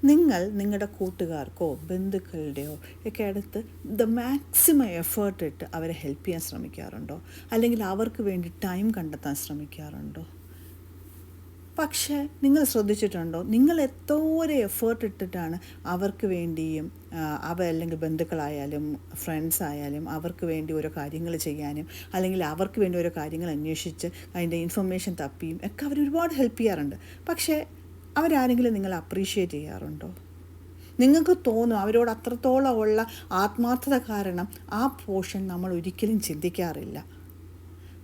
നിങ്ങൾ നിങ്ങളുടെ കൂട്ടുകാർക്കോ ബന്ധുക്കളുടെയോ ഒക്കെ അടുത്ത് മാക്സിമം എഫേർട്ട് ഇട്ട് അവരെ ഹെൽപ്പ് ചെയ്യാൻ ശ്രമിക്കാറുണ്ടോ? അല്ലെങ്കിൽ അവർക്ക് വേണ്ടി ടൈം കണ്ടെത്താൻ ശ്രമിക്കാറുണ്ടോ? പക്ഷേ നിങ്ങൾ ശ്രദ്ധിച്ചിട്ടുണ്ടോ, നിങ്ങൾ എന്തോരം എഫേർട്ട് ഇട്ടിട്ടാണ് അവർക്ക് വേണ്ടിയും അല്ലെങ്കിൽ ബന്ധുക്കളായാലും ഫ്രണ്ട്സ് ആയാലും അവർക്ക് വേണ്ടി ഓരോ കാര്യങ്ങൾ ചെയ്യാനും അല്ലെങ്കിൽ അവർക്ക് വേണ്ടി ഓരോ കാര്യങ്ങൾ അന്വേഷിച്ച് അതിൻ്റെ ഇൻഫർമേഷൻ തപ്പിയും ഒക്കെ അവർ ഒരുപാട് ഹെൽപ്പ് ചെയ്യാറുണ്ട്. പക്ഷേ അവരാരെങ്കിലും നിങ്ങളെ അപ്രീഷിയേറ്റ് ചെയ്യാറുണ്ടോ? നിങ്ങൾക്ക് തോന്നും അവരോട് അത്രത്തോളം ഉള്ള ആത്മാർത്ഥത കാരണം ആ പോർഷൻ നമ്മൾ ഒരിക്കലും ചിന്തിക്കാറില്ല.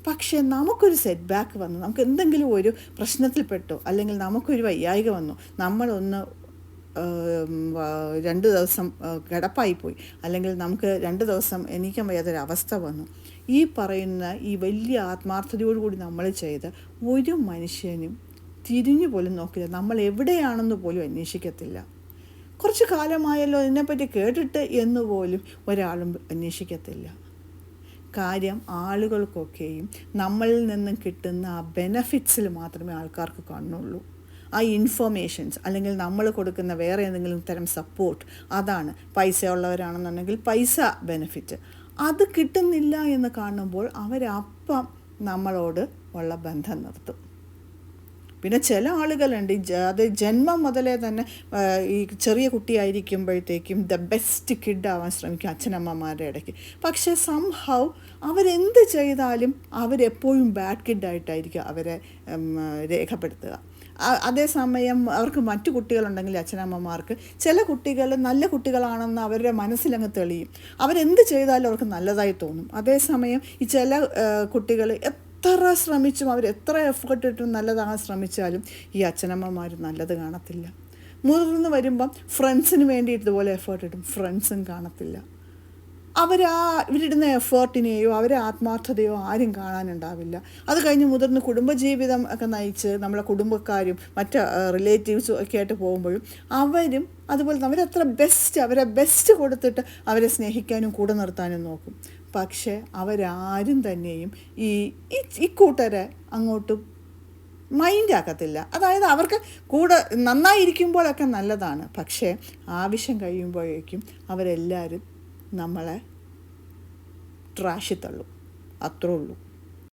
പക്ഷേ നമുക്കൊരു സെറ്റ് ബാക്ക് വന്നു, നമുക്ക് എന്തെങ്കിലും ഒരു പ്രശ്നത്തിൽപ്പെട്ടോ അല്ലെങ്കിൽ നമുക്കൊരു വയ്യായിക വന്നു, നമ്മളൊന്ന് 2 ദിവസം കിടപ്പായിപ്പോയി, അല്ലെങ്കിൽ നമുക്ക് 2 ദിവസം എണീക്കാൻ വയ്യാത്തൊരവസ്ഥ വന്നു, ഈ പറയുന്ന ഈ വലിയ ആത്മാർത്ഥതയോടുകൂടി നമ്മൾ ചെയ്ത് ഒരു മനുഷ്യനും തിരിഞ്ഞു പോലും നോക്കില്ല, നമ്മൾ എവിടെയാണെന്ന് പോലും അന്വേഷിക്കത്തില്ല. കുറച്ച് കാലമായല്ലോ ഇതിനെപ്പറ്റി കേട്ടിട്ട് എന്ന് പോലും ഒരാളും അന്വേഷിക്കത്തില്ല. കാര്യം ആളുകൾക്കൊക്കെയും നമ്മളിൽ നിന്നും കിട്ടുന്ന ആ ബെനഫിറ്റ്സിൽ മാത്രമേ ആൾക്കാർക്ക് കാണുള്ളൂ. ആ ഇൻഫർമേഷൻസ് അല്ലെങ്കിൽ നമ്മൾ കൊടുക്കുന്ന വേറെ എന്തെങ്കിലും തരം സപ്പോർട്ട്, അതാണ്. പൈസ ഉള്ളവരാണെന്നുണ്ടെങ്കിൽ പൈസ ബെനഫിറ്റ്, അത് കിട്ടുന്നില്ല എന്ന് കാണുമ്പോൾ അവരപ്പം നമ്മളോട് ഉള്ള ബന്ധം നിർത്തും. പിന്നെ ചില ആളുകളുണ്ട് അത് ജന്മം മുതലേ തന്നെ ഈ ചെറിയ കുട്ടിയായിരിക്കുമ്പോഴത്തേക്കും ബെസ്റ്റ് കിഡ് ആവാൻ ശ്രമിക്കും അച്ഛനമ്മമാരുടെ ഇടയ്ക്ക്. പക്ഷേ സംഹൗ അവരെന്ത് ചെയ്താലും അവരെപ്പോഴും ബാഡ് കിഡായിട്ടായിരിക്കും അവരെ രേഖപ്പെടുത്തുക. അതേസമയം അവർക്ക് മറ്റു കുട്ടികളുണ്ടെങ്കിൽ അച്ഛനമ്മമാർക്ക് ചില കുട്ടികൾ നല്ല കുട്ടികളാണെന്ന് അവരുടെ മനസ്സിലങ്ങ് തെളിയും, അവരെന്ത് ചെയ്താലും അവർക്ക് നല്ലതായി തോന്നും. അതേസമയം ഈ ചില കുട്ടികൾ എത്ര ശ്രമിച്ചും അവരെത്ര എഫേർട്ട് ഇട്ടും നല്ലതാകാൻ ശ്രമിച്ചാലും ഈ അച്ഛനമ്മമാർ നല്ലത് കാണത്തില്ല. മുതിർന്ന് വരുമ്പം ഫ്രണ്ട്സിന് വേണ്ടി ഇതുപോലെ എഫേർട്ട് ഇട്ടും ഫ്രണ്ട്സും കാണത്തില്ല. ഇവരിടുന്ന എഫേർട്ടിനെയോ അവരെ ആത്മാർത്ഥതയോ ആരും കാണാനുണ്ടാവില്ല. അത് കഴിഞ്ഞ് മുതിർന്ന് കുടുംബജീവിതം ഒക്കെ നയിച്ച് നമ്മളെ കുടുംബക്കാരും മറ്റ് റിലേറ്റീവ്സും ഒക്കെ ആയിട്ട് പോകുമ്പോഴും അവരും അതുപോലെ അവരെ ബെസ്റ്റ് കൊടുത്തിട്ട് അവരെ സ്നേഹിക്കാനും കൂടെ നിർത്താനും നോക്കും. പക്ഷേ അവരാരും തന്നെയും ഈ കൂട്ടരെ അങ്ങോട്ടും മൈൻഡാക്കത്തില്ല. അതായത് അവർക്ക് കൂടെ നന്നായിരിക്കുമ്പോഴൊക്കെ നല്ലതാണ്, പക്ഷേ ആവശ്യം കഴിയുമ്പോഴേക്കും അവരെല്ലാവരും നമ്മളെ ട്രാഷിൽ തള്ളും. അത്രേ ഉള്ളൂ.